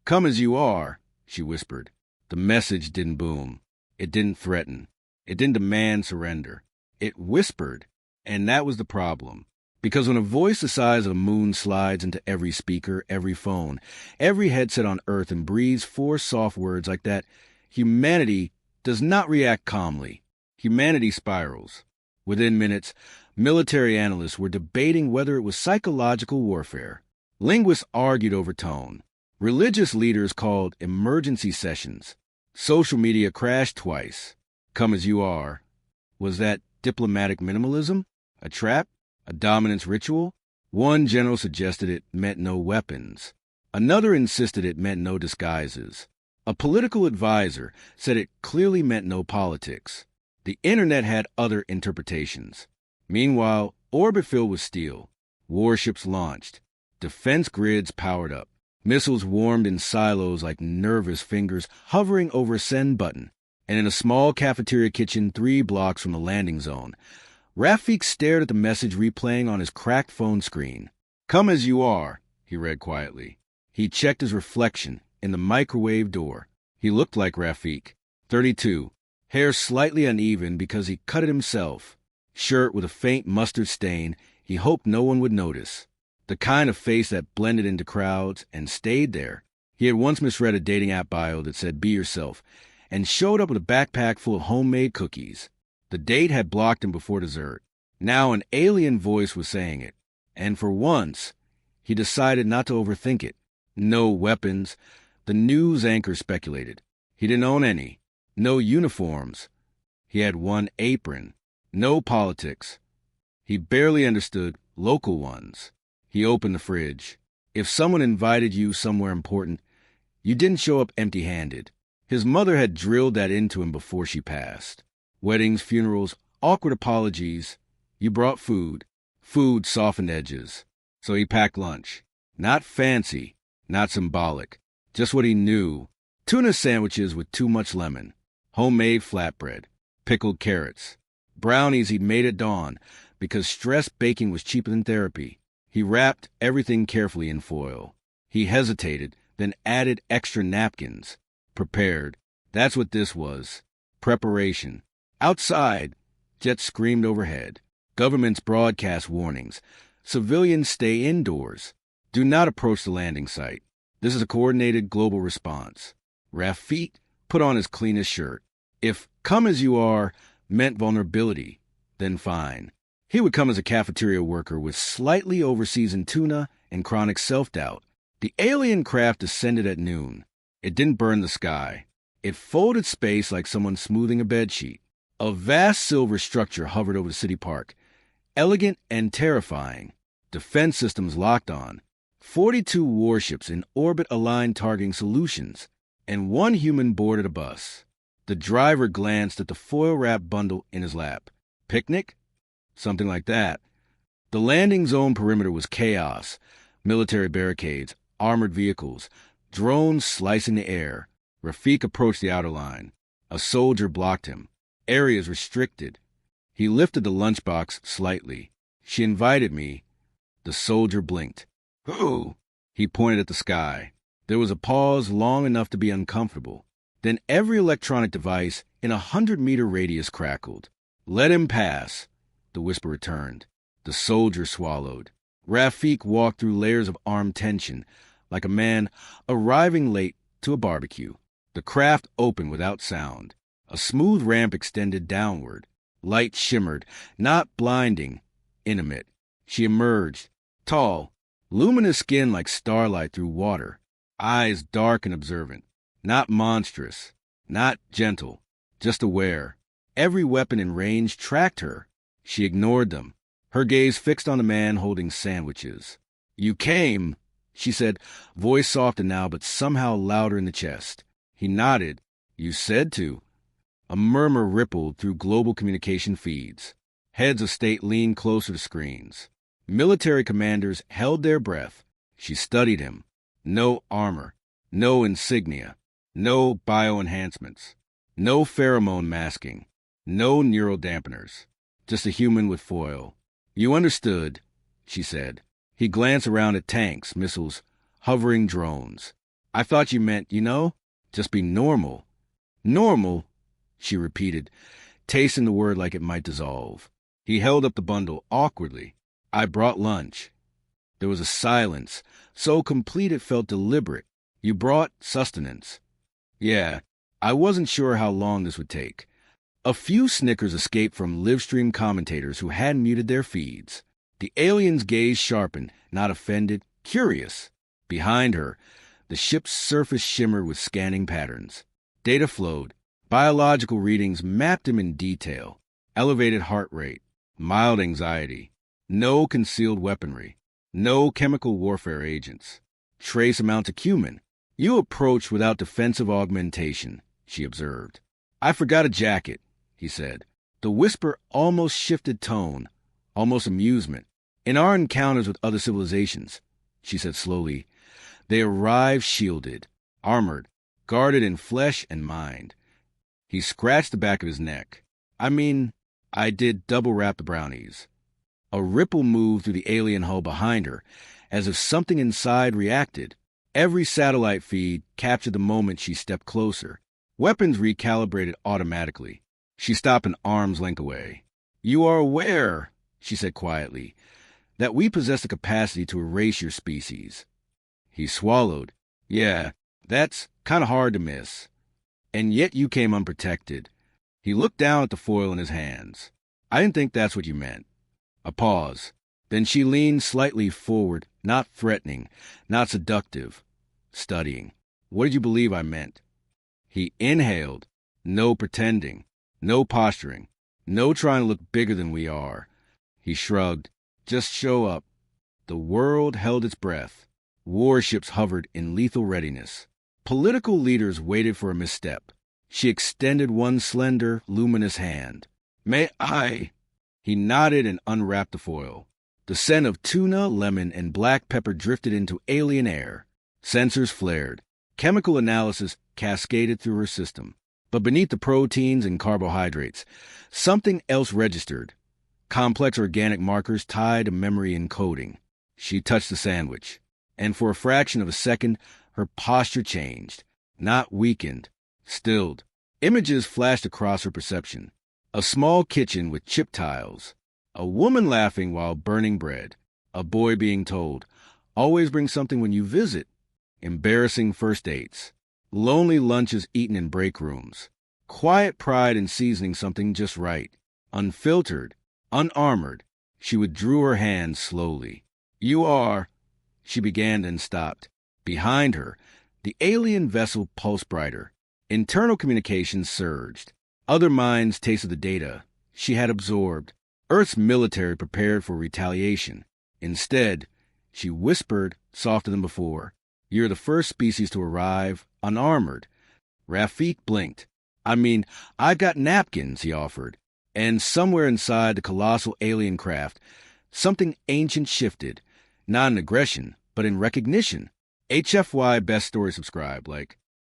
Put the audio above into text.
Come as you are, she whispered. The message didn't boom. It didn't threaten. It didn't demand surrender. It whispered, and that was the problem. Because when a voice the size of a moon slides into every speaker, every phone, every headset on Earth and breathes 4 soft words like that, humanity does not react calmly. Humanity spirals. Within minutes, military analysts were debating whether it was psychological warfare. Linguists argued over tone. Religious leaders called emergency sessions. Social media crashed twice. Come as you are. Was that diplomatic minimalism? A trap? A dominance ritual? One general suggested it meant no weapons. Another insisted it meant no disguises. A political advisor said it clearly meant no politics. The internet had other interpretations. Meanwhile, orbit filled with steel. Warships launched. Defense grids powered up. Missiles warmed in silos like nervous fingers hovering over a send button. And in a small cafeteria kitchen 3 blocks from the landing zone, Rafik stared at the message replaying on his cracked phone screen. Come as you are, he read quietly. He checked his reflection in the microwave door. He looked like Rafik, 32, hair slightly uneven because he cut it himself, shirt with a faint mustard stain he hoped no one would notice, the kind of face that blended into crowds and stayed there. He had once misread a dating app bio that said, "Be yourself," and showed up with a backpack full of homemade cookies. The date had blocked him before dessert. Now an alien voice was saying it, and for once, he decided not to overthink it. No weapons, the news anchor speculated. He didn't own any. No uniforms. He had one apron. No politics. He barely understood local ones. He opened the fridge. If someone invited you somewhere important, you didn't show up empty-handed. His mother had drilled that into him before she passed. Weddings, funerals, awkward apologies. You brought food. Food softened edges. So he packed lunch. Not fancy, not symbolic. Just what he knew. Tuna sandwiches with too much lemon. Homemade flatbread. Pickled carrots. Brownies he'd made at dawn because stress baking was cheaper than therapy. He wrapped everything carefully in foil. He hesitated, then added extra napkins. Prepared. That's what this was. Preparation. Outside, jets screamed overhead. Governments broadcast warnings. Civilians stay indoors. Do not approach the landing site. This is a coordinated global response. Rafik put on his cleanest shirt. If come as you are meant vulnerability, then fine. He would come as a cafeteria worker with slightly overseasoned tuna and chronic self-doubt. The alien craft descended at noon. It didn't burn the sky. It folded space like someone smoothing a bedsheet. A vast silver structure hovered over the city park, elegant and terrifying. Defense systems locked on. 42 warships in orbit-aligned targeting solutions, and one human boarded a bus. The driver glanced at the foil-wrapped bundle in his lap. Picnic? Something like that. The landing zone perimeter was chaos. Military barricades, armored vehicles, drones slicing the air. Rafik approached the outer line. A soldier blocked him. Areas restricted. He lifted the lunchbox slightly. She invited me. The soldier blinked. Who? He pointed at the sky. There was a pause long enough to be uncomfortable. Then every electronic device in a 100-meter radius crackled. Let him pass, the whisper returned. The soldier swallowed. Rafik walked through layers of armed tension, like a man arriving late to a barbecue. The craft opened without sound. A smooth ramp extended downward. Light shimmered, not blinding, intimate. She emerged, tall, luminous skin like starlight through water, eyes dark and observant, not monstrous, not gentle, just aware. Every weapon in range tracked her. She ignored them, her gaze fixed on the man holding sandwiches. You came, she said, voice softer now but somehow louder in the chest. He nodded. You said to. A murmur rippled through global communication feeds. Heads of state leaned closer to screens. Military commanders held their breath. She studied him. No armor, no insignia, no bioenhancements, no pheromone masking, no neural dampeners. Just a human with foil. You understood, she said. He glanced around at tanks, missiles, hovering drones. I thought you meant, just be normal. Normal, she repeated, tasting the word like it might dissolve. He held up the bundle awkwardly. I brought lunch. There was a silence, so complete it felt deliberate. You brought sustenance. Yeah, I wasn't sure how long this would take. A few snickers escaped from Livestream commentators who hadn't muted their feeds. The alien's gaze sharpened, not offended, curious. Behind her, the ship's surface shimmered with scanning patterns. Data flowed. Biological readings mapped him in detail. Elevated heart rate, mild anxiety, no concealed weaponry, no chemical warfare agents, trace amounts of cumin. You approached without defensive augmentation, she observed. I forgot a jacket, he said. The whisper almost shifted tone, almost amusement. In our encounters with other civilizations, she said slowly, they arrive shielded, armored, guarded in flesh and mind. He scratched the back of his neck. I did double wrap the brownies. A ripple moved through the alien hull behind her, as if something inside reacted. Every satellite feed captured the moment she stepped closer. Weapons recalibrated automatically. She stopped an arm's length away. You are aware, she said quietly, that we possess the capacity to erase your species. He swallowed. Yeah, that's kind of hard to miss. And yet you came unprotected. He looked down at the foil in his hands. I didn't think that's what you meant. A pause. Then she leaned slightly forward, not threatening, not seductive, studying. What did you believe I meant? He inhaled. No pretending. No posturing. No trying to look bigger than we are. He shrugged. Just show up. The world held its breath. Warships hovered in lethal readiness. Political leaders waited for a misstep. She extended one slender, luminous hand. May I? He nodded and unwrapped the foil. The scent of tuna, lemon, and black pepper drifted into alien air. Sensors flared. Chemical analysis cascaded through her system. But beneath the proteins and carbohydrates, something else registered. Complex organic markers tied to memory encoding. She touched the sandwich. And for a fraction of a second, her posture changed. Not weakened. Stilled. Images flashed across her perception. A small kitchen with chip tiles. A woman laughing while burning bread. A boy being told, always bring something when you visit. Embarrassing first dates. Lonely lunches eaten in break rooms. Quiet pride in seasoning something just right. Unfiltered. Unarmored. She withdrew her hand slowly. You are... She began and stopped. Behind her, the alien vessel pulsed brighter. Internal communications surged. Other minds tasted the data she had absorbed. Earth's military prepared for retaliation. Instead, she whispered, softer than before, you're the first species to arrive, unarmored. Rafik blinked. I got napkins, he offered. And somewhere inside the colossal alien craft, something ancient shifted. Not in aggression, but in recognition. HFY Best Story subscribe,